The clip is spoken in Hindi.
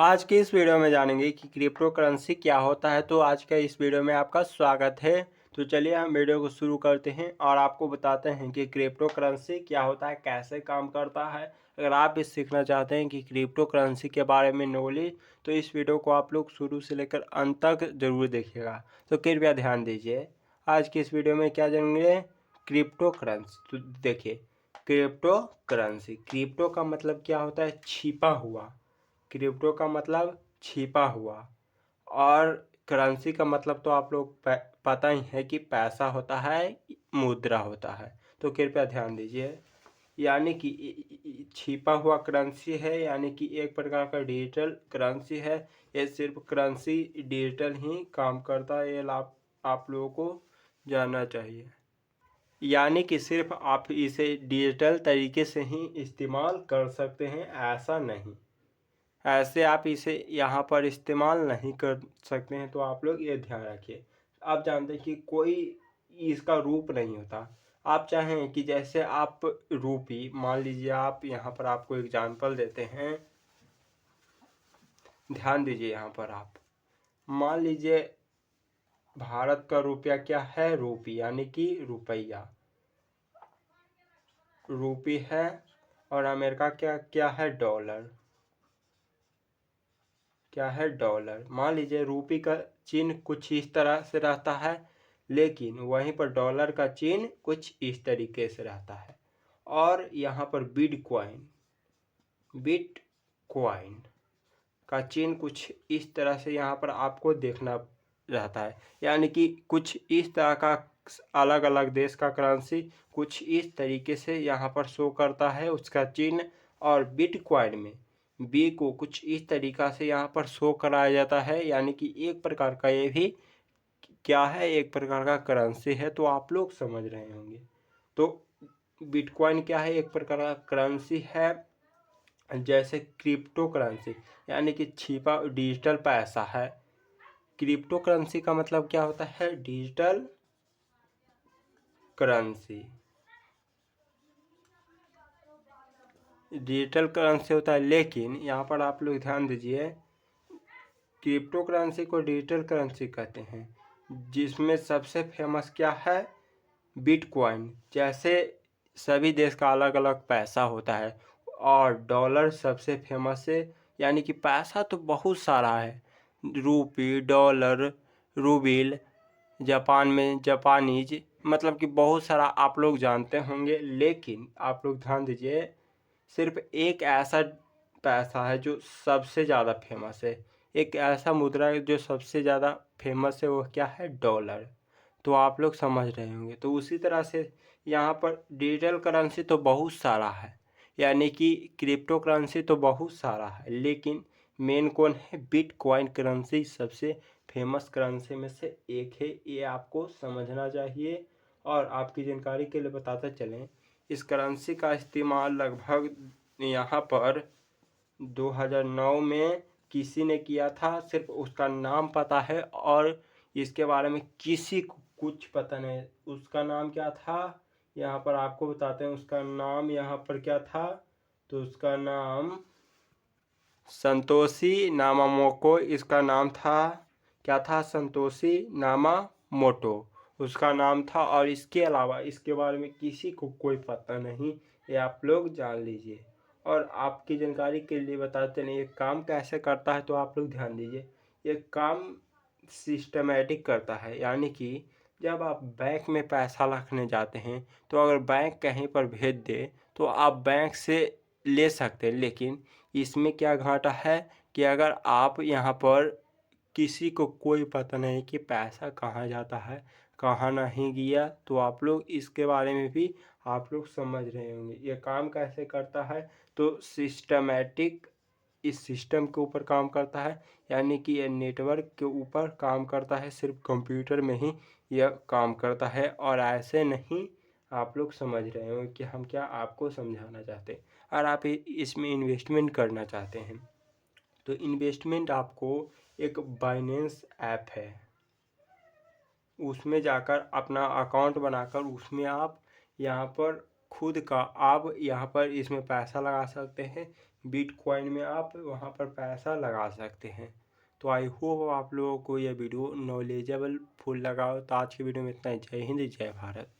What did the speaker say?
आज के इस वीडियो में जानेंगे कि क्रिप्टो करेंसी क्या होता है। तो आज का इस वीडियो में आपका स्वागत है। तो चलिए हम वीडियो को शुरू करते हैं और आपको बताते हैं कि क्रिप्टो करेंसी क्या होता है, कैसे काम करता है। अगर आप भी सीखना चाहते हैं कि क्रिप्टो करेंसी के बारे में नॉलेज, तो इस वीडियो को आप लोग शुरू से लेकर अंत तक जरूर देखिएगा। तो कृपया ध्यान दीजिए। आज की इस वीडियो में क्या जानेंगे, क्रिप्टो करेंसी। तो देखिए, क्रिप्टो का मतलब क्या होता है, छिपा हुआ। क्रिप्टो का मतलब छिपा हुआ, और करेंसी का मतलब तो आप लोग पता ही है कि पैसा होता है, मुद्रा होता है। तो कृपया ध्यान दीजिए, यानी कि छिपा हुआ करेंसी है, यानी कि एक प्रकार का डिजिटल करेंसी है। ये सिर्फ करेंसी डिजिटल ही काम करता है, ये आप लोगों को जानना चाहिए। यानी कि सिर्फ आप इसे डिजिटल तरीके से ही इस्तेमाल कर सकते हैं, ऐसा नहीं। ऐसे आप इसे यहाँ पर इस्तेमाल नहीं कर सकते हैं। तो आप लोग ये ध्यान रखिए। आप जानते हैं कि कोई इसका रूप नहीं होता। आप चाहें कि जैसे आप रूपी, मान लीजिए, आप यहाँ पर आपको एग्जांपल देते हैं, ध्यान दीजिए। यहाँ पर आप मान लीजिए भारत का रुपया क्या है, रूपी, यानी कि रुपया, रूपी है। और अमेरिका क्या क्या है, डॉलर, क्या है, डॉलर। मान लीजिए रूपी का चिन्ह कुछ इस तरह से रहता है, लेकिन वहीं पर डॉलर का चिन्ह कुछ इस तरीके से रहता है। और यहाँ पर बिटकॉइन का चिन्ह कुछ इस तरह से यहाँ पर आपको देखना रहता है। यानी कि कुछ इस तरह का अलग अलग देश का करेंसी कुछ इस तरीके से यहाँ पर शो करता है, उसका चिन्ह। और बिटकॉइन में बी को कुछ इस तरीका से यहाँ पर शो कराया जाता है, यानी कि एक प्रकार का ये भी क्या है, एक प्रकार का करेंसी है। तो आप लोग समझ रहे होंगे। तो बिटकॉइन क्या है, एक प्रकार का करेंसी है। जैसे क्रिप्टो करेंसी यानी कि छिपा डिजिटल पैसा है। क्रिप्टो करेंसी का मतलब क्या होता है, डिजिटल करेंसी। डिजिटल करेंसी होता है, लेकिन यहाँ पर आप लोग ध्यान दीजिए, क्रिप्टो करेंसी को डिजिटल करेंसी कहते हैं, जिसमें सबसे फेमस क्या है, बिटकॉइन। जैसे सभी देश का अलग अलग पैसा होता है, और डॉलर सबसे फेमस है। यानी कि पैसा तो बहुत सारा है, रूपी, डॉलर, रूबिल, जापान में जापानीज, मतलब कि बहुत सारा आप लोग जानते होंगे। लेकिन आप लोग ध्यान दीजिए, सिर्फ एक ऐसा पैसा है जो सबसे ज़्यादा फेमस है। एक ऐसा मुद्रा है जो सबसे ज़्यादा फेमस है, वो क्या है, डॉलर। तो आप लोग समझ रहे होंगे। तो उसी तरह से यहाँ पर डिजिटल करेंसी तो बहुत सारा है, यानी कि क्रिप्टो करेंसी तो बहुत सारा है, लेकिन मेन कौन है, बिटकॉइन करेंसी सबसे फेमस करेंसी में से एक है। ये आपको समझना चाहिए। और आपकी जानकारी के लिए बताते चलें, इस करेंसी का इस्तेमाल लगभग यहाँ पर 2009 में किसी ने किया था। सिर्फ उसका नाम पता है, और इसके बारे में किसी को कुछ पता नहीं। उसका नाम क्या था, यहाँ पर आपको बताते हैं। उसका नाम यहाँ पर क्या था, तो उसका नाम संतोषी नामामोको, इसका नाम था। क्या था, संतोषी नामामोटो उसका नाम था। और इसके अलावा इसके बारे में किसी को कोई पता नहीं, ये आप लोग जान लीजिए। और आपकी जानकारी के लिए बताते नहीं ये काम कैसे करता है। तो आप लोग ध्यान दीजिए, ये काम सिस्टमेटिक करता है। यानी कि जब आप बैंक में पैसा रखने जाते हैं, तो अगर बैंक कहीं पर भेज दे तो आप बैंक से ले सकते हैं। लेकिन इसमें क्या घाटा है कि अगर आप यहाँ पर किसी को कोई पता नहीं कि पैसा कहाँ जाता है, कहाँ नहीं गया, तो आप लोग इसके बारे में भी आप लोग समझ रहे होंगे। ये काम कैसे करता है, तो सिस्टमेटिक इस सिस्टम के ऊपर काम करता है। यानी कि ये नेटवर्क के ऊपर काम करता है, सिर्फ कंप्यूटर में ही यह काम करता है। और ऐसे नहीं, आप लोग समझ रहे हो कि हम क्या आपको समझाना चाहते हैं। और आप इसमें इन्वेस्टमेंट करना चाहते हैं, तो इन्वेस्टमेंट आपको एक बाइनेंस ऐप है, उसमें जाकर अपना अकाउंट बनाकर उसमें आप यहाँ पर खुद का आप यहाँ पर इसमें पैसा लगा सकते हैं। बिटकॉइन में आप वहाँ पर पैसा लगा सकते हैं। तो आई होप आप लोगों को यह वीडियो नॉलेजेबल फुल लगा हो। तो आज की वीडियो में इतना ही। जय हिंद, जय भारत।